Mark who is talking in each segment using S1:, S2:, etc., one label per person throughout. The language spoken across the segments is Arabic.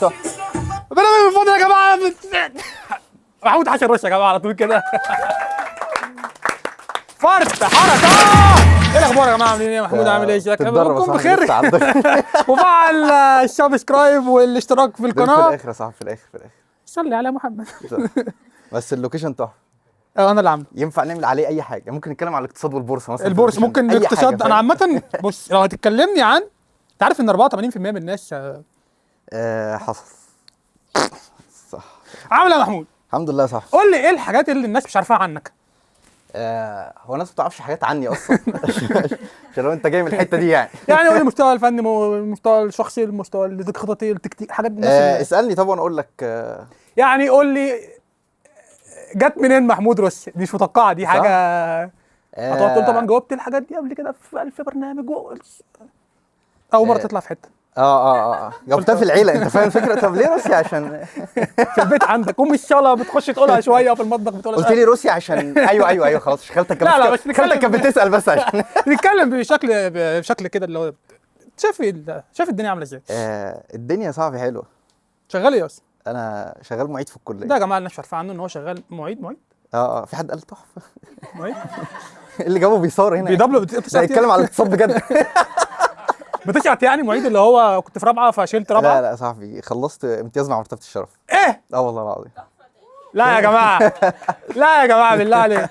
S1: من فضل يا جماعه محمود حشر وش يا جماعه على طول كده. فرد حركه. ايه الاخبار يا جماعه؟ عاملين ايه؟ محمود عامل ايه؟ شكلكم بخير. وفعل السبسكرايب والاشتراك في القناه
S2: في الاخر يا صاحبي، في الاخر
S1: صلي على محمد.
S2: بس اللوكيشن تحفه.
S1: انا اللي عامله.
S2: ينفع نعمل عليه اي حاجه، ممكن نتكلم على الاقتصاد والبورصه مثلا.
S1: البورصه ممكن الاقتصاد. انا عامه بص، لو هتكلمني عن، انت عارف ان 84% من الناس
S2: حصل صح.
S1: عامل ايه يا محمود؟
S2: الحمد لله صح.
S1: قول لي ايه الحاجات اللي الناس مش عارفاها عنك؟
S2: هو الناس ما بتعرفش حاجات عني اصلا. عشان لو انت جاي من الحته دي يعني
S1: قول لي المستوى الفني، المستوى الشخصي، المستوى الخططي، التكتيك، حاجات الناس
S2: اسالني طبعا اقول لك.
S1: يعني قول لي جت منين محمود روسي؟ دي مش متوقعه، دي حاجه هتقعد تقول طبعا جاوبت الحاجات دي قبل كده في 1000 برنامج اول مره تطلع في حته.
S2: جاوبتها في العيله، انت فاهم الفكره. طب ليه روسيا؟ عشان
S1: في البيت عندك ام الشاله بتخش تقولها شويه في المطبخ بتقولها.
S2: قلت لي روسيا عشان ايوه خلاص. خالتك
S1: لا بس
S2: خالتك كانت بتسال بس عشان
S1: نتكلم بشكل كده اللي هو شايف الدنيا عامله ازاي؟
S2: الدنيا صعبه حلوه.
S1: شغال ايه اصلا؟
S2: انا شغال معيد في الكليه.
S1: ده يا جماعه الناس مش عارفه عنه ان هو شغال معيد.
S2: في حد قال تحفه؟
S1: معيد
S2: اللي جابه بيصور هنا
S1: بيدبلو
S2: ده يتكلم على الاقتصاد بجد.
S1: بتشعت يعني معيد اللي هو كنت في رابعه فشلت رابعه؟
S2: لا يا صاحبي، خلصت امتياز مع مرتبه الشرف.
S1: ايه؟
S2: والله العظيم.
S1: لا يا جماعه لا يا جماعه بالله عليك.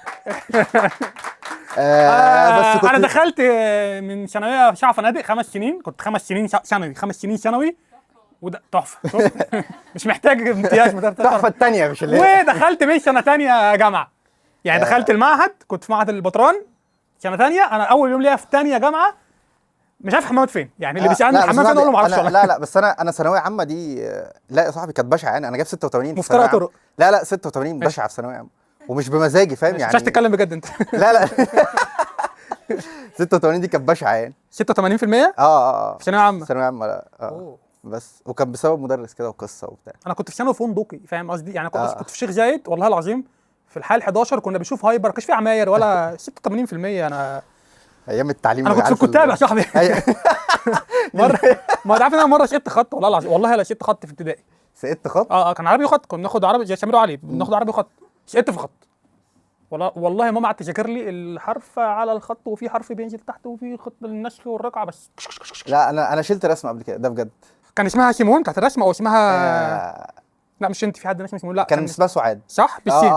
S2: بس كنت
S1: انا دخلت من ثانويه شعب فنادق 5 سنين، كنت 5 سنين ثانوي 5 سنين ثانوي، وده تحفه. مش محتاج امتياز.
S2: تحفه الثانيه مش اللي
S1: ودخلت من سنه ثانيه جامعه، يعني دخلت المعهد، كنت في معهد البطران سنه ثانيه. انا اول يوم ليا في ثانيه جامعه مش عارف الحمامات فين، يعني اللي بيسالني الحمام فين اقول له ما اعرفش.
S2: لا بس انا ثانويه عامه دي لا يا صاحبي كانت بشعه. يعني انا جايب 86 في
S1: مفترى طرق.
S2: لا 86 بشعه في ثانويه عامه ومش بمزاجي، فاهم يعني.
S1: مش تتكلم بجد انت.
S2: لا 86 دي كانت بشعه يعني.
S1: 86% في ثانويه عامه.
S2: ثانويه عامه لا بس وكان بسبب مدرس كده وقصه وبتاع.
S1: انا كنت في ثانوي فندقي، فاهم قصدي؟ يعني كنت في شيخ زايد والله العظيم في الحال 11 كنا بنشوف هايبر، ما كانش في عماير ولا 86%. انا
S2: ايام التعليم
S1: انا كنت في الكتاب يا صاحبي. مره ما تعرف ان انا مره سقطت خط والله العظيم، والله لا سقطت خط في ابتدائي.
S2: سقطت خط؟
S1: كان عربي وخط، كنا بناخد عربي زي سمير وعلي، بناخد عربي وخط. سقطت في خط والله ماما قعدت تذاكر لي الحرف على الخط، وفي حرف بينزل تحت، وفي خط النسخ والرقعه بس.
S2: لا انا شلت رسمه قبل كده، ده بجد.
S1: كان اسمها سيمون بتاعت الرسمه، او اسمها لا مش انت، في حد اسمه سيمون. لا
S2: كان اسمها سعاد.
S1: صح بالسين.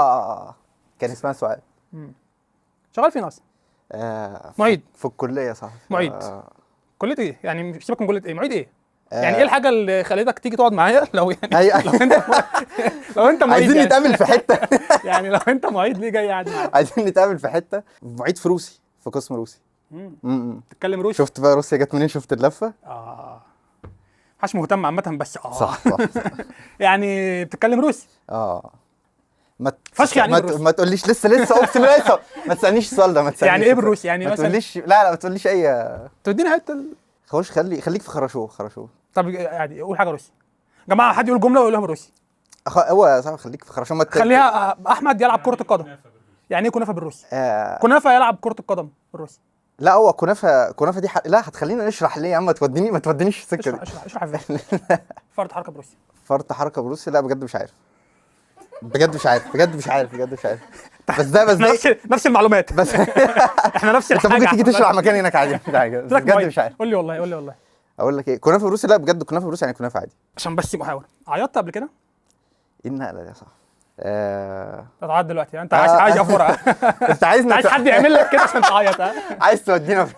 S2: كان اسمها سعاد.
S1: شغال فين اصلا؟ معيد
S2: في الكليه صح.
S1: معيد. كليه ايه؟ يعني سيبك من كليه ايه، معيد ايه؟ يعني ايه الحاجه اللي خلتك تيجي تقعد معايا؟ لو يعني لو انت معيد
S2: عايزين نتقابل في حته.
S1: يعني لو انت معيد ليه جاي قاعد معايا؟
S2: عايزين نتقابل في حته. معيد في روسي، في قسم روسي.
S1: تتكلم روسي؟
S2: شفت بقى روسيا جت منين؟ شفت اللفه؟
S1: محدش مهتم عامه بس
S2: صح.
S1: يعني بتتكلم روسي؟
S2: فشخ يعني ما تقوليش لسه اقسم بالله. ما تسالنيش السؤال ده، ما تسالنيش.
S1: يعني ايه بالروسي؟ يعني
S2: ما تقوليش لا ما تقوليش اي.
S1: تديني حته
S2: خليك في خرشوه.
S1: طب يعني قول حاجه روسي يا جماعه، حد يقول جمله ويقولها بالروسي.
S2: هو صاحبي خليك في خرشوه.
S1: خليها احمد يلعب كره القدم. يعني ايه كنافه بالروسي؟ كنافه يلعب كره القدم بالروسي.
S2: لا هو كنافه دي لا هتخلينا نشرح ليه يا عم. ما تودينيش السكه دي.
S1: اشرح ازاي. فرط حركه بروسي.
S2: فرط حركه بروسي؟ لا بجد مش عارف. بجد مش عارف. بس ده
S1: نفس المعلومات.
S2: بس
S1: احنا نفس الحاجه.
S2: انت ممكن تيجي تشرح مكاني هناك عادي. بجد مش عارف.
S1: قول لي والله
S2: اقول لك ايه كنافه بروسي؟ لا بجد كنافه بروسي يعني كنافه عادي.
S1: عشان بس محاور. عيطت قبل كده؟
S2: ايه النقله دي يا صاحبي؟
S1: تعيط دلوقتي انت عايز افورها.
S2: انت عايز
S1: حد يعمل لك كده عشان تعيط؟
S2: عايز تودينا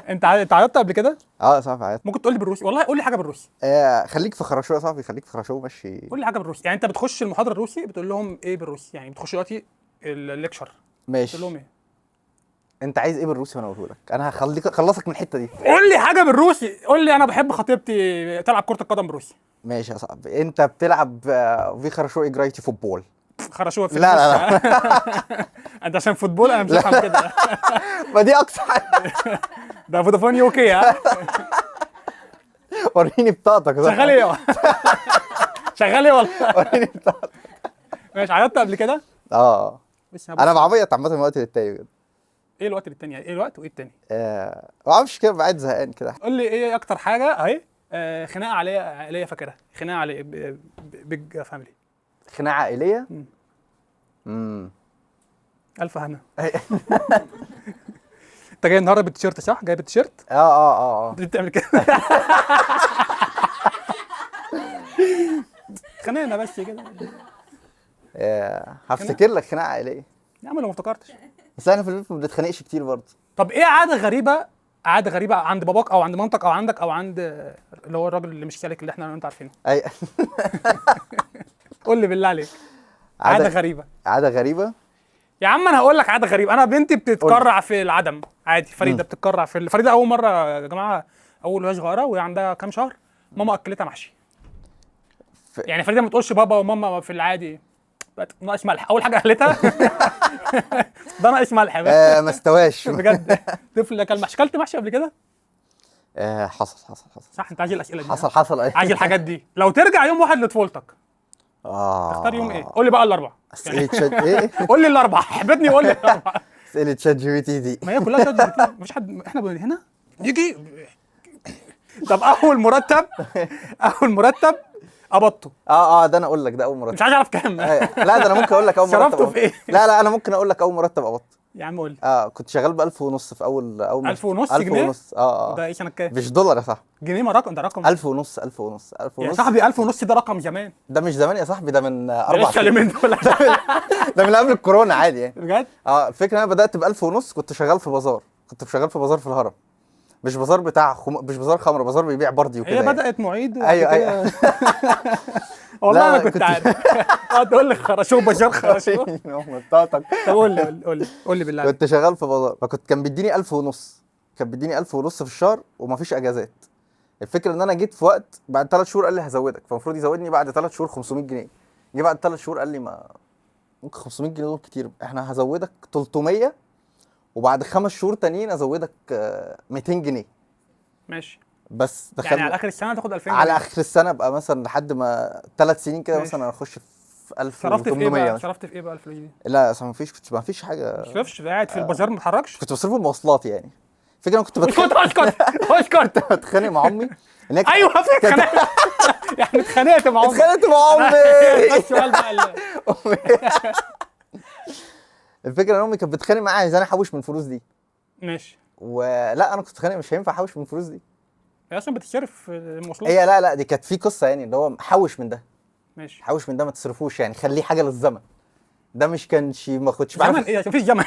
S1: انت عيطت قبل كده؟
S2: يا صاحبي عيطت.
S1: ممكن تقول لي بالروسي؟ والله قول لي حاجه بالروسي.
S2: خليك في خرشوه يا صاحبي، خليك في خرشوه ماشي.
S1: قول لي حاجه بالروسي. يعني انت بتخش المحاضره الروسي بتقول لهم ايه بالروسي؟ يعني بتخش دلوقتي الليكشر
S2: ماشي
S1: بتقول لهم ايه؟
S2: انت عايز ايه بالروسي وانا اقوله لك؟ انا هخليك اخلصك من الحته دي.
S1: قول لي حاجه بالروسي. قول لي انا بحب خطيبتي تلعب كره القدم بالروسي.
S2: ماشي يا صاحبي. انت بتلعب في خرشوه اجرايتي فوتبول.
S1: خرشوه في
S2: لا
S1: انت عشان فوتبول انا مش هفهم كده.
S2: ما دي اقصى حاجه.
S1: ده فودافون يوكي.
S2: وريني بطاقتك.
S1: شغال ايه؟ شغال ايه والله؟
S2: وريني بطاقتك.
S1: ماشي. عيطت قبل كده؟
S2: انا بعيط عامه من وقت للتاني بجد.
S1: ايه الوقت للتاني؟ ايه الوقت وايه التاني؟
S2: ما اعرفش كده، قاعد زهقان كده.
S1: قول لي ايه اكتر حاجه اهي خناقه عائليه فاكرها، خناقه عائليه بيج فاميلي.
S2: خناقه عائليه.
S1: الف هنا. انت جاي النهارده بالتيشيرت صح؟ جاي بالتيشيرت؟ انت بتعمل كده. خناقه بس كده.
S2: هفتكر لك خناقه عائليه
S1: يا عم لو ما افتكرتش.
S2: بس احنا في البيت ما بنتخانقش كتير برضه.
S1: طب ايه عاده غريبه عند باباك او عند مامتك او عندك او عند اللي هو الراجل اللي مش سالك اللي احنا انت عارفينه؟
S2: اي.
S1: قول لي بالله عليك عاده غريبه. يا عم انا هقول لك عاده غريبه. انا بنتي بتتكرع في العدم عادي. فريده بتتكرع في فريده اول مره يا جماعه، اول وهي صغيره وهي عندها كام شهر ماما اكلتها محشي. يعني فريده ما تقولش بابا وماما في العادي، ناقص ملح. اول حاجه قالتها ده ناقص ملح.
S2: ما استواش.
S1: بجد طفل اكل محشي. اكلت محشي قبل كده؟
S2: حصل
S1: صح. انت عايز الاسئله دي؟
S2: حصل
S1: عايز الحاجات دي. لو ترجع يوم واحد لطفولتك تختار يوم ايه؟ قول لي بقى الاربعه.
S2: اسئله شات ايه؟
S1: قول لي الاربعه. حبتني قول لي الاربعه.
S2: اسئله شات جي بي تي دي
S1: ما هي كلها شات جي بي تي. مفيش حد احنا هنا يجي. طب اول مرتب قبضته.
S2: ده انا اقول لك ده اول مرتب.
S1: مش عايز اعرف كام.
S2: لا ده انا ممكن اقول لك اول مرتب.
S1: صرفته في ايه؟
S2: لا انا ممكن اقول لك اول مرتب قبضته.
S1: يا عم قول لي.
S2: كنت شغال ب 1000 ونص في اول
S1: 1000 ونص جنيه؟
S2: 1000 ونص.
S1: ده ايه سنه كام؟
S2: مش دولار يا صاحبي.
S1: جنيه. ما رقم ده رقم.
S2: 1000 ونص
S1: يا صاحبي 1000 ونص ده رقم زمان.
S2: ده مش زمان يا صاحبي، ده من 4
S1: سنين من دول.
S2: ده من قبل الكورونا عادي يعني.
S1: بجد؟
S2: الفكره انا بدات ب 1000 ونص. كنت شغال في بازار في الهرم. مش بازار بتاع مش بازار خمر، بازار بيبيع بردي وكده.
S1: هي بدات معيد.
S2: ايوه.
S1: والله انا كنت عارف. تقول لي خرشوه بشار خرشوه.
S2: طب
S1: قول لي بالله.
S2: كنت شغال في بازار، كان بيديني 1000 ونص. كان بيديني 1000 ونص في الشهر ومفيش اجازات. الفكره ان انا جيت في وقت بعد 3 شهور قال لي هزودك، فالمفروض يزودني بعد 3 شهور 500 جنيه. جه بعد 3 شهور قال لي ما ممكن 500 جنيه دول كتير، احنا هزودك 300 وبعد 5 شهور تانيين ازودك 200 جنيه.
S1: ماشي.
S2: بس
S1: يعني على اخر السنه تاخد 2000 جنيه.
S2: على اخر السنه ابقى مثلا لحد ما 3 سنين كده مثلا اخش في 1800.
S1: صرفت في ايه بقى الفلوس دي؟
S2: لا اصلا ما فيش حاجه.
S1: ما صرفتش. قاعد في البازار ما اتحركش.
S2: كنت بصرف المواصلات يعني. فكره انا كنت
S1: اسكت
S2: بتخانق مع امي.
S1: ايوه في خناقه. يعني اتخانقت مع امي. السؤال بقى
S2: الفكره ان امي كانت بتتخانق معايا عايزاني احوش من الفلوس دي.
S1: ماشي.
S2: ولا انا كنت بتخانق مش هينفع احوش من الفلوس دي.
S1: هي اصلا بتصرف المواصلات.
S2: هي لا دي كانت في قصه يعني اللي هو حوش من ده.
S1: ماشي.
S2: حوش من ده ما تصرفوش يعني، خليه حاجه للزمن. ده مش كانش ما كنتش
S1: زمن ايه؟ مفيش زمن.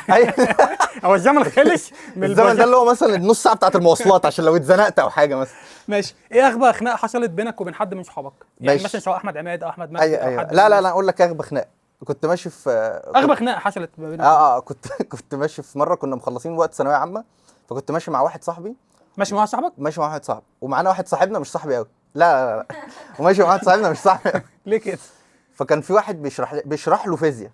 S1: هو الزمن خلص من
S2: الزمن ده اللي هو مثلا النص ساعه بتاعت المواصلات عشان لو اتزنقت او حاجه مثلا.
S1: ماشي. ايه اغبى خناقه حصلت بينك وبين حد من صحابك؟ يعني مثلا سواء احمد عماد او احمد مجدي
S2: او حد. لا اقول لك اغبى خناقه. كنت ماشي في
S1: اغبى خناقه حصلت ما بينك.
S2: كنت ماشي في مره كنا مخلصين وقت ثانويه عامه، فكنت ماشي مع واحد صاحبي.
S1: ماشي مع صاحبك؟
S2: ماشي مع واحد صاحبي ومعانا واحد صاحبنا مش صاحبي قوي. لا وماشي مع واحد صاحبنا مش صاحبي.
S1: ليه كده؟
S2: فكان في واحد بيشرح له فيزياء،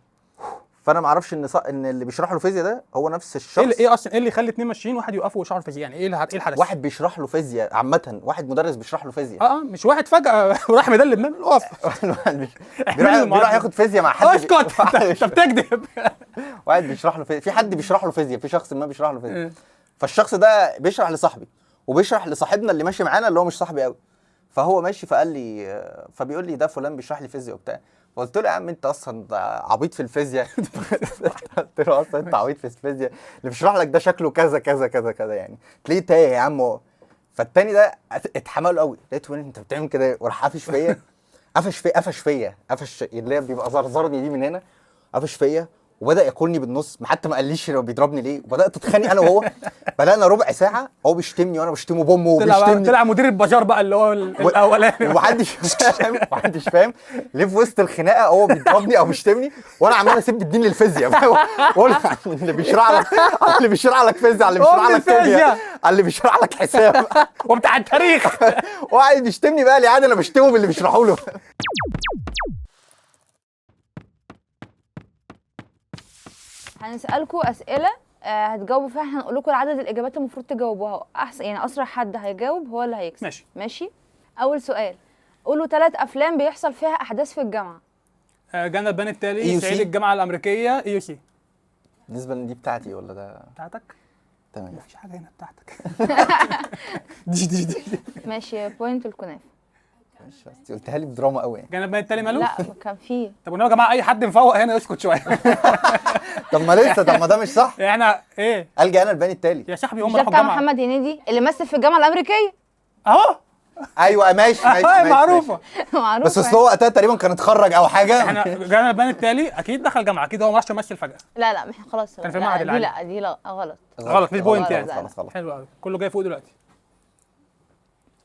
S2: فانا ما اعرفش ان اللي بيشرح له فيزياء ده هو نفس الشخص.
S1: ايه اصلا ايه اللي يخلي اتنين ماشيين واحد يوقفوا ويشرحوا الفيزياء؟ يعني ايه الحدث؟
S2: واحد بيشرح له فيزياء عامه، واحد مدرس بيشرح له فيزياء.
S1: مش واحد فجاه وراح مدلل منه اقف.
S2: بيروح ياخد فيزياء مع حد.
S1: اسكت انت بتكذب.
S2: واحد بيشرح له في حد بيشرح له فيزياء، في شخص ما بيشرح له فيزياء. فالشخص ده بيشرح لصاحبي وبيشرح لصاحبنا اللي ماشي معانا اللي هو مش صاحبي قوي. فهو ماشي فقال لي فبيقول لي ده فلان بيشرح لي فيزياء وبتاع. قلت له يا عم انت اصلا عبيط في الفيزياء. قلت له اصلا انت عبيط في الفيزياء، اللي بيشرح لك ده شكله كذا كذا كذا كذا يعني تلاقيه تايه يا عم. فالتاني ده اتحمله قوي، لقيته انت بتعمل كده وراح قافش فيا. قفش اللي هي بيبقى زرزرني دي من هنا، قفش فيا وبدا ياكلني بالنص. حتى ما قاليش هو بيضربني ليه، وبدات اتخانق انا وهو. بدانا ربع ساعه هو بيشتمني وانا بشتمه بامه وبيشتمني.
S1: طلع مدير البازار بقى اللي هو الاولاني.
S2: ومحدش فاهم ليه في وسط الخناقه هو بيضربني او بيشتمني وانا عمال اسيب الدين للفيزياء. بقول اللي بيشرح لك فيزياء، اللي بيشرح لك كيمياء، اللي بيشرح لك حساب
S1: وبتاع التاريخ.
S2: وقاعد بيشتمني بقى لي عادي انا بشتمه باللي بيشرحوا له.
S3: هنسألكوا أسئلة هتجاوبوا فيها. هنقول لكم عدد الإجابات المفروض تجاوبوها. أحسن يعني أسرع حد هيجاوب هو اللي هيكسب. ماشي. أول سؤال، قولوا 3 أفلام بيحصل فيها أحداث في الجامعة.
S1: جانا البان التالي، صعيدي الجامعة الأمريكية، EUC.
S2: بالنسبة دي بتاعتي ولا ده؟
S1: بتاعتك؟
S2: تمام.
S1: مفيش حاجة هنا بتاعتك. دي
S3: ماشي بوينت الكنافه.
S2: ماشي بس قلتها لي بدراما قوي يعني.
S1: الجانب الباني التالي ماله؟
S3: لا كان فيه.
S1: طب والنبي يا جماعه اي حد مفوق هنا يسكت شويه.
S2: طب ما لسه، طب ما ده مش صح.
S1: احنا ايه
S2: الجا انا الباني التالي
S1: يا صاحبي،
S3: مش
S1: هم
S3: ده
S1: راحوا
S3: بتاع
S1: الجامعه
S3: محمد هنيدي اللي مثل في الجامعه الامريكيه؟
S1: اهو.
S2: ايوه ماشي ماشي ماشي
S1: معروفه.
S3: معروف.
S2: بس اصل هو وقتها تقريبا كان اتخرج او حاجه.
S1: احنا جانا الباني التالي اكيد دخل جامعه، اكيد هو ما راحش يمثل فجاه.
S3: لا مش خلاص.
S1: كان في
S3: لا،
S1: معهد
S3: دي
S1: العالي.
S3: لا دي لا غلط.
S1: غلط، مش بوينت يعني.
S2: خلاص خلاص.
S1: حلو قوي، كله جاي فوق دلوقتي.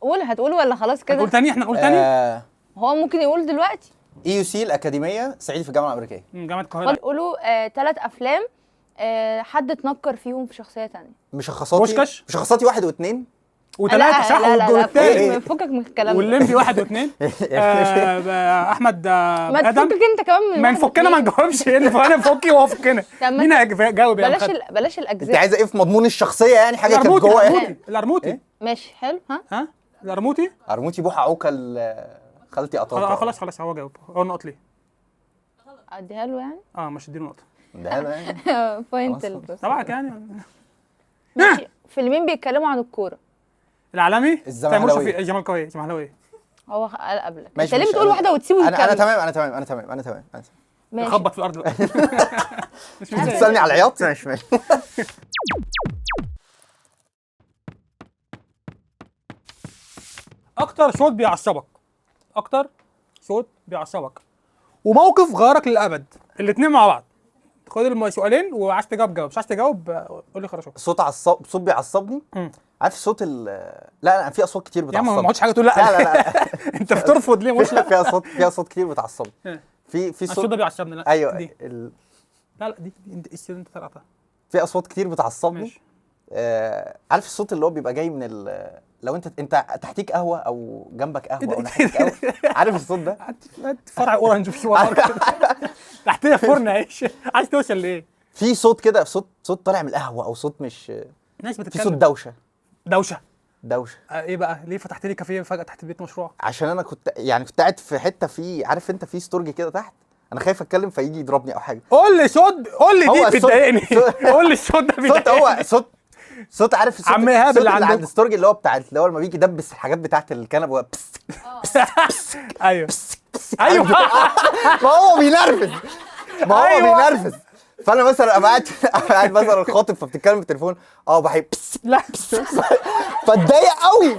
S3: قول، هتقول ولا خلاص كده؟
S1: هنقول تاني، احنا نقول تاني.
S3: هو ممكن يقول دلوقتي.
S2: EUC الأكاديمية صعيدي في الجامعة الأمريكية.
S1: جامعه القاهره.
S3: قولوا 3 افلام حد اتنكر فيهم في شخصيه تانية.
S2: مشخصاتي
S1: بوشكاش.
S2: مشخصاتي 1 و2.
S1: وثلاثه صح، والتاني
S3: فكك من الكلام ده.
S1: والليمبي 1 و2. احمد
S3: ما
S1: ادم.
S3: تفكك انت كمان من
S1: ما
S3: واحد
S1: نفكنا ما
S3: واتنين.
S1: نجاوبش، ايه اللي انا فكي وهو فكنا.
S3: طب ما
S1: مين هيجاوب يا
S3: بلاش
S1: محمد؟
S3: بلاش
S2: أنت
S3: الاجزاء.
S2: عايزة إيه في مضمون الشخصية يعني حاجة كانت
S1: القرموطي
S2: جوه
S1: القرموطي القرموطي.
S3: ماشي حلو.
S1: ها القرموطي.
S2: قرموطي بوحة عوكل خالتي قطاطة.
S1: خلاص هو جاوب. هو النقط ليه؟
S3: اديها له يعني.
S1: مش اديله نقطه.
S2: ده أنا يعني.
S3: بوينت
S2: خلاص.
S1: تبعك يعني.
S3: ماشي. فيلمين بيتكلموا عن الكوره.
S1: العالمي.
S2: الزمهلاوية.
S1: الزمهلاويه.
S3: هو قال قبلك.
S2: ماشي،
S3: انت ليه
S2: مش
S3: بتقول واحده وتسيبه
S2: أنا
S3: يتكلم؟
S2: تمام.
S3: ماشي.
S1: خبط في الارض بقى. مش مزاج.
S2: تسألني على العياط ماشي.
S1: اكتر صوت بيعصبك وموقف غيرك للابد، الاثنين مع بعض. خد سؤالين، وعايز تجاوب مش عايز تجاوب قول لي خلاص.
S2: صوت بيعصبني. عارف صوت لا في اصوات كتير
S1: يا
S2: بتعصبني.
S1: ما قلتش حاجه تقول لا.
S2: لا.
S1: انت بترفض ليه؟ مش لا.
S2: في اصوات كتير بتعصبني. في
S1: الصوت ده بيعصبني. لا
S2: ايوه
S1: دي. لا دي انت السير انت طلعتها.
S2: في اصوات كتير بتعصبني.
S1: ماشي.
S2: عارف الصوت اللي هو بيبقى جاي من لو انت تحتيك قهوه او جنبك قهوه او ناحيتك قهوه. عارف الصوت ده؟
S1: فرع اورنج في السوبر ماركت. تحتيه فرن عيش. عايز توصل لايه؟
S2: في صوت كده، صوت طالع من القهوه، او صوت مش
S1: ناس
S2: في
S1: بتتكلم.
S2: صوت دوشه.
S1: ايه بقى؟ ليه فتحت لي كافيه فجاه تحت البيت مشروع؟
S2: عشان انا كنت قاعد في حته، عارف انت في ستورج كده تحت، انا خايف اتكلم فيجي يضربني او حاجه.
S1: قول لي
S2: هو
S1: دي بتضايقني. قول لي الصوت ده بيضايقني.
S2: صوت عارف الصوت
S1: عم ايهاب اللي
S2: عند
S1: عندكم.
S2: الستورج اللي هو اللي هو لما بيجي يدبس الحاجات بتاعت الكنبه.
S1: ايوه
S2: ما هو بينرفز. بينرفز. فانا مثلا ابقى قاعد مثلا خاطب، فبتتكلم في التليفون بحب
S1: لا
S2: فاتضايق قوي.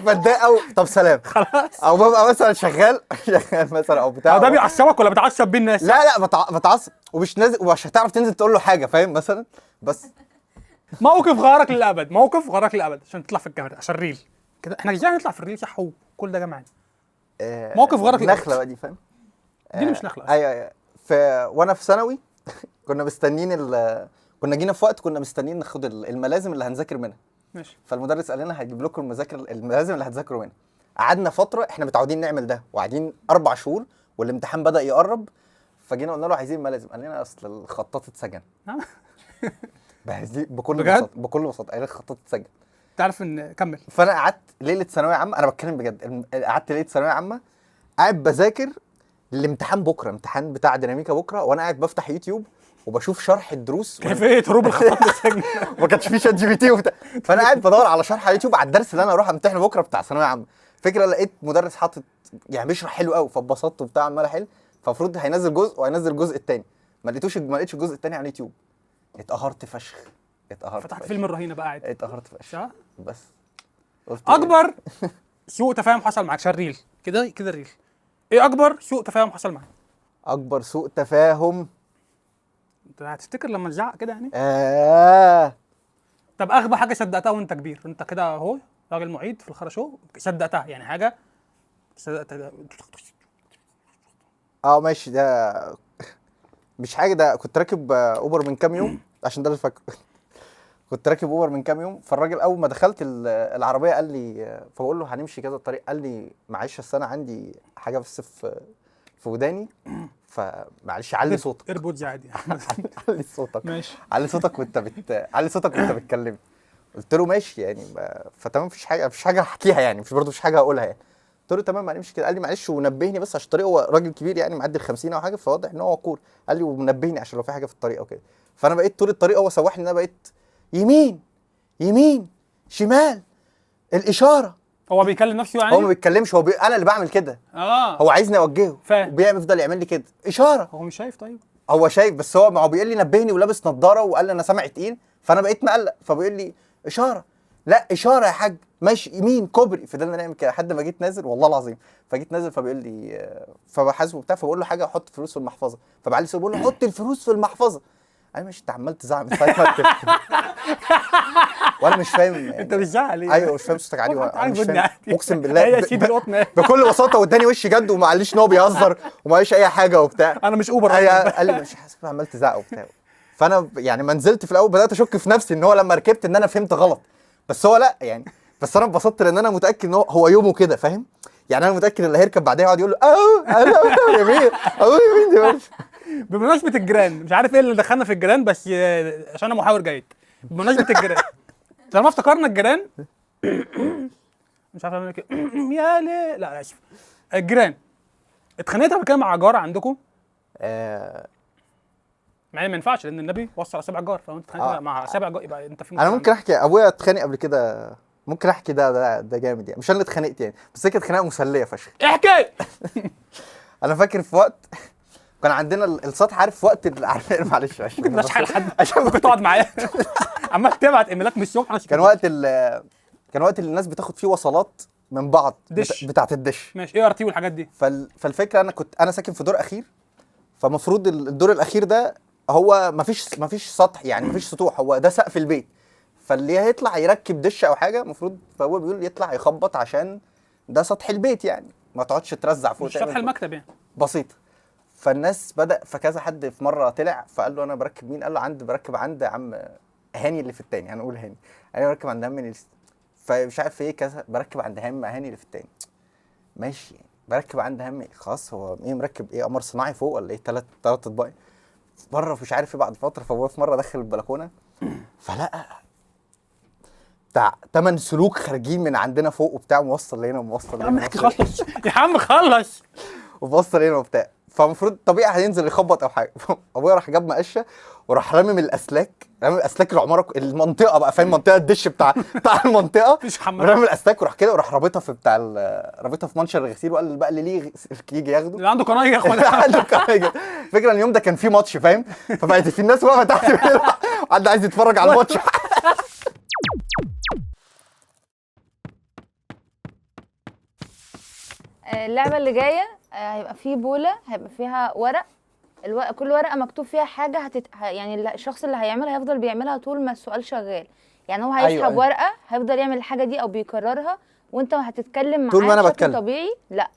S2: طب سلام خلاص. او ببقى مثلا شغال مثلا او بتاع.
S1: ده بيعصبك ولا بتعصب بيه الناس؟
S2: لا بتعصب ومش نازل ومش هتعرف تنزل تقول له حاجه، فاهم مثلا. بس
S1: موقف غيرك للابد عشان تطلع في الكاميرا، عشان الريل كده. احنا ازاي نطلع في الريل صح وكل ده جماعي؟ موقف غيرك للابد.
S2: نخله بقى دي، فاهم؟
S1: دي مش نخله.
S2: ايوه. وانا في ثانوي كنا مستنيين كنا جينا في وقت كنا مستنيين ناخد الملازم اللي هنذاكر منها.
S1: ماشي.
S2: فالمدرس قال لنا هجيب لكم الملازم اللي هتذاكروا منها. قعدنا فتره احنا متعودين نعمل ده، وقاعدين 4 شهور والامتحان بدا يقرب، فجينا قلنا له عايزين ملازم، قال لنا اصل الخطاط اتسجن. بكل بساطه قال الخطاط اتسجن.
S1: تعرف ان كمل.
S2: فانا قعدت ليله ثانويه عامه، انا بتكلم بجد، قعدت ليله ثانويه عامه قاعد بذاكر الامتحان بكره، امتحان بتاع ديناميكا بكره، وانا قاعد بفتح يوتيوب وبشوف شرح الدروس.
S1: كيفيه هروب الخطاط السجن.
S2: ما كانش في شات GPT وبتاع، فانا قاعد بدور على شرح على يوتيوب على الدرس اللي انا اروح امتحنه بكره بتاع ثانويه عامه. فكره لقيت مدرس حاطط يعني بيشرح حلو قوي، فاتبسطت وبتاع عمال احل، فالمفروض هينزل جزء وهينزل الجزء الثاني، ما لقيتش الجزء الثاني على اليوتيوب. اتقهرت فشخ.
S1: فتحت فيلم الرهينه بقى قاعد.
S2: اتقهرت فشخ. بس
S1: اكبر سوء تفاهم حصل معاك عشان ريل كده الريل. ايه اكبر سوء تفاهم حصل معاك؟
S2: اكبر سوء تفاهم
S1: انت هتفتكر لما نزعق كده يعني؟ طب اغبى حاجه صدقتها وانت كبير، انت كده اهو راجل معيد في الخرشو صدقتها يعني حاجه صدقتها؟
S2: ماشي. ده مش حاجه، ده كنت راكب اوبر من كام يوم عشان ده اللي فاكره. كنت راكب اوبر من كام يوم، فالراجل اول ما دخلت العربيه قال لي، فبقول له هنمشي كذا الطريق، قال لي معلش اصل انا عندي حاجه بس في وداني، فمعلش علي صوتك.
S1: ايربودز عادي.
S2: علي صوتك.
S1: ماشي.
S2: علي صوتك وانت بتكلمني. قلت له ماشي يعني، فتمام مفيش حاجه احكيها يعني، مش حاجه هقولها يعني. قلت له تمام هنمشي كده. قال لي معلش ونبهني بس عشان الطريق، هو راجل كبير يعني معدي ال50 او حاجه، فواضح ان هو وقور. قال لي ونبهني عشان لو في حاجه في الطريق او كده. فانا بقيت طول الطريق هو سوحني ان انا بقيت يمين شمال الاشاره.
S1: هو بيكلم نفسه يعني؟
S2: هو ما بيتكلمش، انا اللي بعمل كده. هو عايزني اوجهه، وبيفضل يعمل لي كده اشاره.
S1: هو مش شايف؟ طيب
S2: هو شايف، بس هو ما هو بيقول لي نبهني ولابس نظاره وقال لي انا سامع تقيل، فانا بقيت مقلق، فبيقول لي اشاره. لا اشاره يا حاج، ماشي يمين كوبري. فضلنا نعمل كده لحد ما جيت نازل، والله العظيم فجيت نازل، فبيقول لي فبحاسبه بتاع، فبقول له حاجه احط فلوس في المحفظه، فبعلي صوته بقول له حط الفلوس في المحفظه. انا مش، انت عمال تزعق من ساعه ما وانا مش فاهم يعني.
S1: انت بتزعق ليه؟
S2: ايوه مش فاهم صوتك عالي، وانا مش فاهم اقسم بالله.
S1: يا سيدي القطن
S2: بكل بساطه واداني وش جد، وما قاليش ان هو بيهزر وما قاليش اي حاجه وبتاع.
S1: انا مش اوبر.
S2: قال لي مش حاسس، عمال تزعق وبتاع. فانا يعني ما نزلت في الاول، بدات اشك في نفسي ان هو لما ركبت ان انا فهمت غلط، بس هو لا يعني. بس انا اتبسطت لان انا متاكد ان هو يومه كده، فاهم يعني. انا متاكد اللي هيركب بعدها يقعد يقول له يمين يمين.
S1: بمناسبه الجيران، مش عارف ايه اللي دخلنا في الجيران، بس عشان انا محاور جيد. بمناسبه الجيران، لما افتكرنا الجيران مش عارف اعمل كده يا ليه، لا اسف. الجيران اتخانقت قبل كده مع جار عندكم؟ مع ما ينفعش لان النبي وصى على 7 جار، فانت اتخانقت مع 7 جار يبقى انت في
S2: انا ممكن احكي ابويا اتخانق قبل كده، ممكن احكي ده جامد يعني. مش انا اللي اتخانقت يعني، بس هي كانت خناقه مسليه فشخ.
S1: احكي.
S2: انا فاكر في وقت كان عندنا السطح، عارف في وقت معلش
S1: ممكن تشحن حد عشان ممكن تقعد معايا عمال تبعت ايميلات من الصبح.
S2: كان وقت اللي الناس بتاخد فيه وصلات من بعض بتاعه الدش،
S1: ماشي اي ار تي والحاجات دي.
S2: فالفكره انا ساكن في دور اخير، فمفروض الدور الاخير ده هو مفيش سطح يعني، مفيش سطوح، هو ده سقف البيت. فاللي هيطلع يركب دش او حاجه المفروض، فهو بيقول يطلع يخبط عشان ده سطح البيت يعني، ما تقعدش ترزع فوق.
S1: مش سطح المكتب يعني،
S2: بسيط. فالناس فكذا حد في مره طلع فقال له انا بركب مين؟ قال له بركب عند عم هاني اللي في التاني، هنقول هاني. انا بركب عند هاني، فمش عارف ايه كذا، بركب عند هاني اللي في التاني. ماشي بركب عند هاني، خلاص هو ايه مركب ايه، قمر صناعي فوق ولا ايه؟ 3 اطباق بره، مش عارف ايه. بعد فتره فهو في مره دخل البلكونه فلقى بتاع 8 سلوك خارجين من عندنا فوق وبتاع، موصل لهنا وموصل لهنا.
S1: يا عم احكي خلص يا عم خلص.
S2: وبوصل هنا وبتاع، فالمفروض طبيعي هينزل يخبط او حاجه. ابويا راح جاب مقشه وراح رامي من الاسلاك، العماره المنطقه بقى، فاهم، منطقه الدش بتاع المنطقه، رامي الاسلاك وراح كده وراح رابطها في رابطها في منشر الغسيل، وقال بقى اللي ليه يجي ياخده،
S1: اللي عنده قناه ياخدها.
S2: عنده قناه. الفكره اليوم ده كان في ماتش، فاهم، فبقت في الناس واقفه تحت بيلعب، حد عايز يتفرج على الماتش.
S3: اللعبه اللي جايه هيبقى فيه بوله، هيبقى فيها ورق. كل ورقه مكتوب فيها حاجه يعني الشخص اللي هيعملها هيفضل بيعملها طول ما السؤال شغال. يعني هو هيسحب أيوة. ورقه هيفضل يعمل الحاجه دي او بيكررها، وانت هتتكلم معاه
S2: طول ما انا
S3: بشكل طبيعي. لا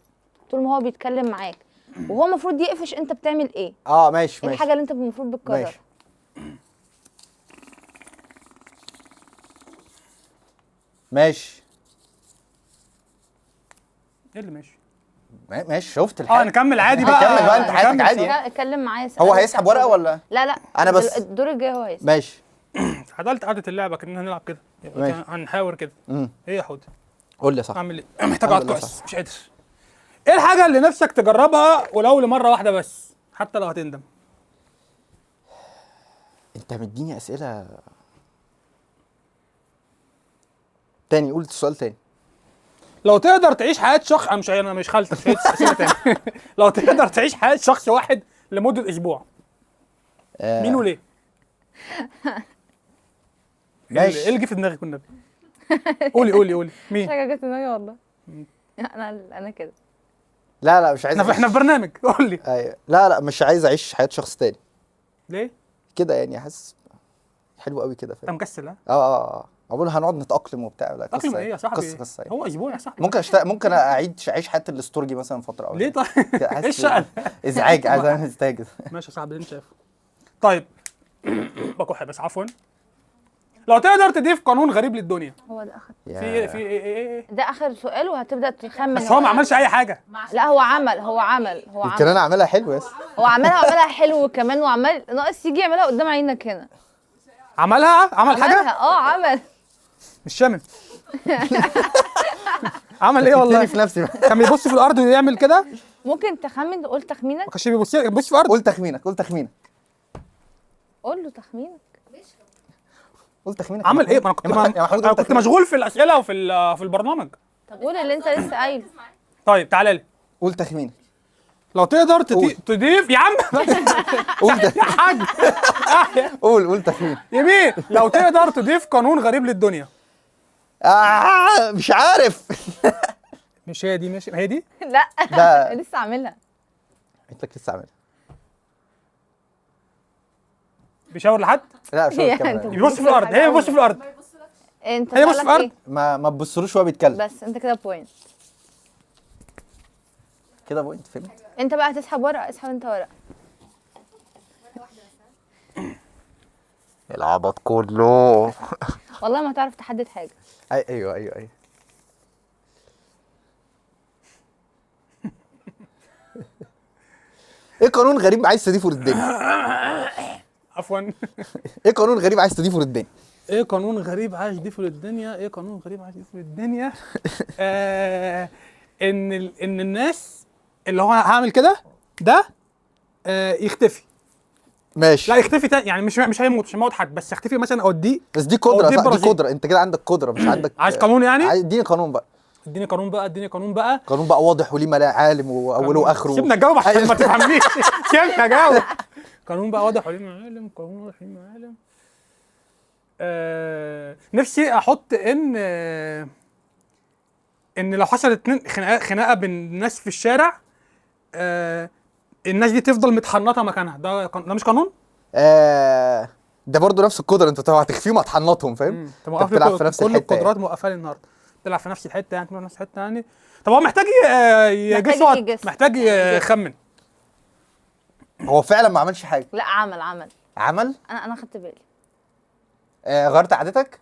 S3: طول ما هو بيتكلم معاك، وهو المفروض يقفش انت بتعمل ايه.
S2: ماشي
S3: الحاجه اللي انت المفروض بتكررها.
S2: ماشي
S1: ايه اللي ماشي؟
S2: ماشي شفت الحاجه.
S1: نكمل عادي بقى.
S2: نكمل بقى انت حياتك عادي
S3: يعني. اتكلم معايا.
S2: هو هيسحب ورقه ولا؟
S3: لا
S2: انا بس
S3: الدور الجاي هو هيسحب.
S2: ماشي.
S1: عدلت قعده اللعبه كنا هنلعب كده، هنحاور كده. ايه يا حود؟
S2: قول لي يا صاحبي.
S1: اعمل ايه؟ محتاج اقعد كويس، مش قادر. ايه الحاجه اللي نفسك تجربها ولو لمره واحده بس، حتى لو هتندم؟
S2: انت مديني اسئله تاني، قول السؤال تاني.
S1: لو تقدر تعيش حياه شخص، انا مش خالتك، مش اسئله تاني. لو تقدر تعيش حياه شخص واحد لمده اسبوع، مين وليه؟
S2: ماشي.
S1: ايه اللي جه في دماغك والنبي؟ قولي مين؟
S3: حاجه جت في دماغي والله. انا كده.
S2: لا مش عايز.
S1: احنا في برنامج، قول لي.
S2: ايوه لا مش عايز اعيش حياه شخص تاني.
S1: ليه؟
S2: كده يعني حاسس حلو قوي كده، فاهم.
S1: انت مكسل؟
S2: اقول هنقعد نتاقلم وبتاع. لا
S1: تأقلم ايه يا صاحبي؟
S2: قصه
S1: هو اسبوع يا صاحبي.
S2: ممكن اعيش حياه الاستورجي مثلا فتره او
S1: ليه طيب؟ ايه الشقه؟
S2: ازعاج، عايز استاجز.
S1: ماشي يا صاحبي اللي انت شايفه. طيب بكح بس عفوا. لو تقدر تضيف قانون غريب للدنيا.
S3: هو ده اخر
S1: في ايه
S3: ده اخر سؤال وهتبدا تخمن.
S1: بس هو ما عملش اي حاجه.
S3: لا هو عمل
S2: يمكن انا اعملها حلو يا اسطى.
S3: هو عملها حلو كمان، وعمال ناقص يجي يعملها قدام عينك هنا.
S1: عمل حاجه؟
S3: عمل.
S1: مش شامم. عمل ايه والله؟
S2: في نفسي
S1: كان بيبص في الارض ويعمل كده.
S3: ممكن تخمن، تقول تخمينك.
S1: ما كانش بيبص في الارض.
S2: قول تخمينك.
S3: قول له تخمينك.
S2: قول تخمينك.
S1: عمل ايه؟ ما انا كنت مشغول في الاسئله وفي البرنامج.
S3: طب قول اللي انت لسه قايله.
S1: طيب تعالى لي.
S2: قول تخمين.
S1: لو تقدر
S2: قول.
S1: تضيف يا عم
S2: قول
S1: يا حاج
S2: قول تخمين.
S1: يمين. لو تقدر تضيف قانون غريب للدنيا.
S2: مش عارف.
S1: مش هي دي؟ ماشي هي دي.
S3: لا
S2: لا.
S3: لسه عاملها.
S2: انت لسه عاملها.
S1: بيشاور لحد
S2: لا مش هو
S3: هي
S2: الكاميرا.
S3: انت
S1: بيبص في الارض. هي بتبص في الارض.
S3: انت
S1: هي بص
S3: سؤالك
S1: في الأرض.
S3: ايه؟
S2: ما تبصلوش وهو بيتكلم.
S3: بس انت كده بوينت.
S2: كده بوينت فهمت.
S3: انت بقى هتسحب ورقه، اسحب انت ورقه.
S2: العبط كله.
S3: والله ما تعرف تحدد حاجه.
S2: ايوه. ايه قانون غريب عايز تضيفه للدنيا؟
S1: عفوا.
S2: ايه قانون غريب عايز تضيفه للدنيا؟
S1: ايه قانون غريب عايز يضيفه للدنيا؟ ايه قانون غريب عايز يضيفه للدنيا؟ ان الناس اللي هو هعمل كده ده يختفي.
S2: ماشي.
S1: لا يختفي تاني، يعني مش هيموت، مش هيموت حد، بس يختفي مثلا اوديه.
S2: بس دي قدره
S1: دي
S2: صح؟ دي
S1: برازيل.
S2: قدره، انت كده عندك قدره مش عندك.
S1: عايز قانون يعني؟
S2: اديني قانون بقى.
S1: اديني قانون بقى، اديني قانون بقى.
S2: قانون بقى واضح وليه عالم واوله واخره.
S1: سيبنا نجاوب عشان ما تفهمنيش. سيبنا نجاوب. قانون بقى واضح وليه معالم، قانون واضح وليه معالم. نفسي احط ان لو حصلت اتنين خناقه بين ناس في الشارع، الناس دي تفضل متحنطه مكانها. ده مش قانون؟
S2: ده برضو نفس القدره، انت هتخفيهم هتحنطهم فاهم؟
S1: انت
S2: انت بتلعب في نفس
S1: كل
S2: الحته
S1: القدرات
S2: يعني.
S1: موقفه لي النهارده. بتلعب في نفس الحته يعني، نفس الحته يعني. طب هو محتاج يجس وقت،
S3: يجس.
S1: محتاج يخمن.
S2: هو فعلا ما عملش حاجه.
S3: لا عمل.
S2: عمل؟
S3: انا خدت بالي.
S2: غيرت عادتك؟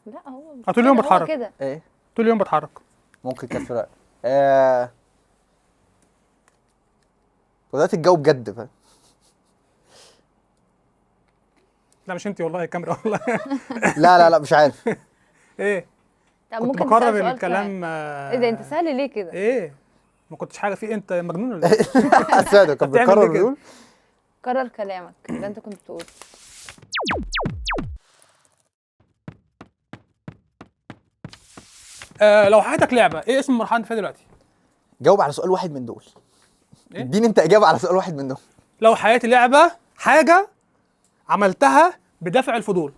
S3: لا هو
S1: طول اليوم
S3: هو
S1: بتحرك.
S3: كده.
S2: ايه
S1: طول اليوم بتحرك.
S2: ممكن كانت في وبدات تجاوب بجد فاهم؟
S1: لا مش انت والله، الكاميرا والله.
S2: لا مش عارف.
S1: ايه؟
S3: طب
S1: كنت
S3: ممكن
S1: بكرر
S3: تسأل سؤال
S1: الكلام.
S3: كمان. ايه ده انت سهل ليه كده؟
S1: ايه؟ ما كنتش حاجه فيه، انت مجنون ولا ايه؟
S2: اساعدك كان
S1: بتعمل
S2: بيكرر
S1: ليه كده؟
S2: بيقول.
S3: كرر كلامك اللي انت كنت بتقوله.
S1: لو حياتك لعبه، ايه اسم المرحله اللي فيها دلوقتي؟
S2: جاوب على سؤال واحد من دول.
S1: إيه؟
S2: اديني انت اجابه على سؤال واحد من دول.
S1: لو حياتي لعبه، حاجه عملتها بدافع الفضول.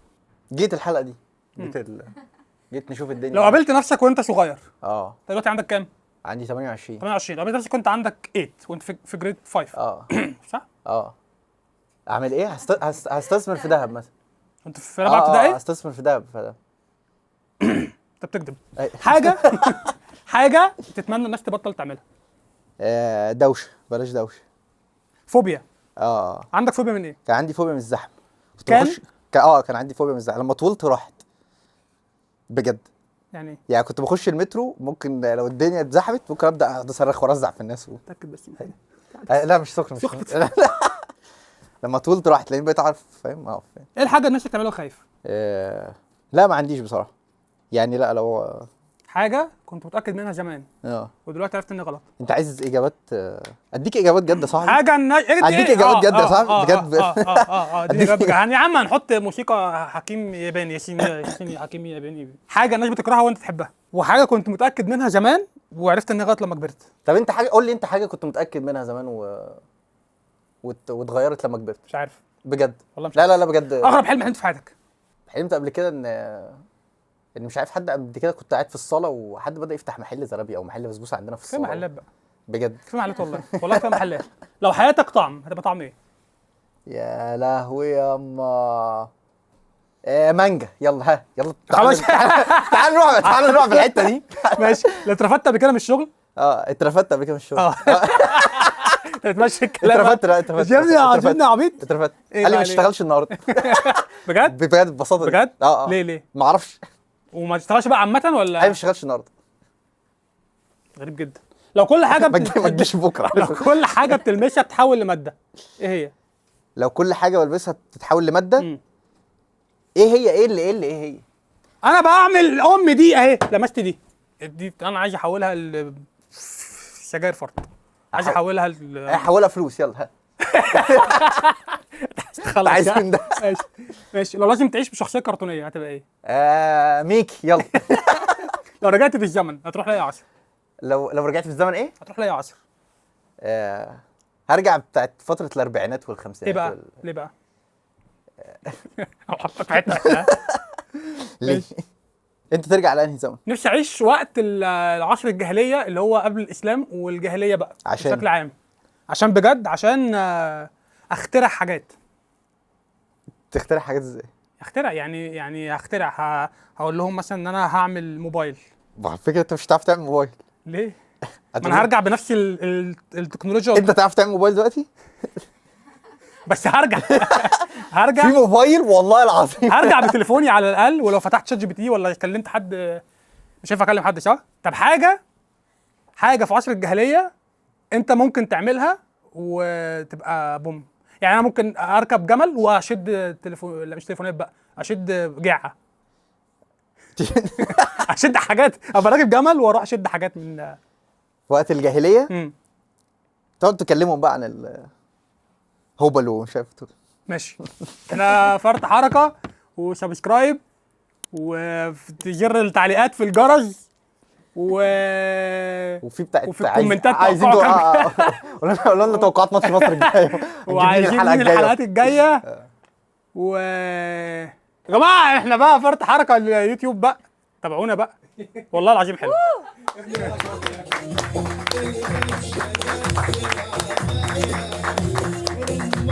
S2: جيت الحلقه دي جيت نشوف الدنيا.
S1: لو قابلت نفسك وانت صغير،
S2: اه
S1: انت دلوقتي عندك كام؟
S2: عندي 28.
S1: 28. لو قابلت نفسك وانت عندك 8 وانت في جريد 5.
S2: اه
S1: صح؟
S2: اعمل ايه؟ هستثمر في ذهب مثلا.
S1: انت في رابعه ابتدائي؟
S2: هستثمر في ذهب فده.
S1: انت بتكذب.
S2: أي.
S1: حاجه تتمنى الناس تبطل تعملها.
S2: دوشه، بلاش دوشه.
S1: فوبيا.
S2: اه
S1: عندك فوبيا من ايه؟
S2: كان عندي فوبيا من الزحمه. كنت
S1: كان؟
S2: كان عندي فوبيا من الزحمه لما طولت راحت بجد.
S1: يعني
S2: يعني كنت بخش المترو ممكن لو الدنيا اتزحمت ممكن ابدا اصرخ وارزع في الناس
S1: اتاكد بس من
S2: لا مش سخن، مش سخن. لما طولت راحت لاني بقيت اعرف فاهم فاهم.
S1: ايه الحاجه الناس بتعملها خايف؟
S2: لا ما عنديش بصراحه. يعني لا لو
S1: حاجه كنت متاكد منها زمان ودلوقتي عرفت اني غلط.
S2: انت عايز اجابات؟ اديك اجابات جد يا صاحبي؟
S1: حاجه
S2: اديك اجابات جد يا صاحبي بجد.
S1: اديني اجابات يعني يا عم هنحط موسيقى حكيم ياباني، ياسين حكيم ياباني. حاجه الناس بتكرهها وانت تحبها، وحاجه كنت متاكد منها زمان وعرفت اني غلط لما كبرت.
S2: طب انت حاجه قول لي، انت حاجه كنت متاكد منها زمان واتغيرت لما كبرت
S1: مش عارف
S2: بجد.
S1: والله مش
S2: لا بجد.
S1: اغرب حلم حلمت في حياتك؟
S2: حلمت قبل كده ان مش عارف حد قبل كده كنت قاعد في الصاله وحد بدا يفتح محل زرابي او محل بسبوسه عندنا في
S1: في
S2: الصاله.
S1: محلات بقى
S2: بجد.
S1: في محلات والله في محلات. لو حياتك طعم هتبقى طعم ايه؟
S2: يا لهوي يا اما مانجا. يلا يلا
S1: خلاص.
S2: تعال نروح في الحته دي.
S1: ماشي. لو اترفدت قبل كده من الشغل؟
S2: اترفدت قبل كده من الشغل.
S1: تتمشي الكلام.
S2: اترفدت
S1: يا ابني عاجبني عبيط.
S2: اترفدت.
S1: إيه
S2: قال لي ما
S1: عليك؟
S2: تشتغلش النهارده.
S1: بجد؟
S2: بجد ببساطه.
S1: بجد؟
S2: اه
S1: ليه؟
S2: ما اعرفش.
S1: وما تشتغلش بقى عامه ولا؟
S2: ايوه ما تشتغلش النهارده.
S1: غريب جدا. لو كل حاجه
S2: ما تجيش بكره.
S1: لو كل حاجه بتلمسها بتتحول لماده، ايه هي؟
S2: لو كل حاجه بلبسها بتتحول لماده، ايه هي؟ ايه هي؟
S1: انا بعمل امي دي اهي، لمست دي انا عايز احولها سجاير فرط. عايز احولها
S2: احولها فلوس. يلا ها.
S1: خلاص
S2: عايز من ده.
S1: ماشي. لو لازم تعيش بشخصيه كرتونيه هتبقى ايه؟
S2: ميكي. يلا.
S1: لو رجعت في الزمن هتروح لاي عصر؟
S2: لو رجعت في الزمن ايه؟
S1: هتروح لاي عصر؟
S2: هرجع بتاعت فتره الاربعينات والخمسينات.
S1: ايه بقى؟ ليه بقى؟ حطك في حته.
S2: ليه؟ انت ترجع لانهي زمن؟
S1: نفسي اعيش وقت العصر الجاهليه اللي هو قبل الاسلام والجاهليه بقى
S2: عشان؟
S1: بشكل عام. عشان بجد عشان اخترع حاجات.
S2: تخترع حاجات ازاي؟
S1: اخترع يعني هخترع هقول لهم مثلا ان انا هعمل موبايل.
S2: على فكره انت مش هتعرف تعمل موبايل.
S1: ليه؟ ما انا هرجع بنفس التكنولوجيا.
S2: انت تعرف تعمل موبايل دلوقتي؟
S1: بس هرجع هرجع
S2: في موبايل والله العظيم.
S1: هرجع بتليفوني على الاقل، ولو فتحت شات جي بي تي ولا كلمت حد. مش هينفع اكلم حد صح؟ طب حاجه في عصر الجاهليه انت ممكن تعملها وتبقى بوم. يعني انا ممكن اركب جمل واشد تليفون، لا مش تليفونات بقى، اشد جعه. اشد حاجات، ابقى راكب جمل واروح اشد حاجات من
S2: وقت الجاهليه. تقعد تكلمهم بقى عن الهبل ومش عارف.
S1: ماشي. انا فرط حركه وسبسكرايب وتجر التعليقات في الجرس
S2: وفي بتاع
S1: وفي الكومنتات
S2: عايزين قولوا لنا توقعات ماتش مصر الجاي.
S1: وعايزين الحلقات الجايه يا جماعه احنا بقى فرط حركه اليوتيوب بقى، تابعونا بقى والله العظيم حلو.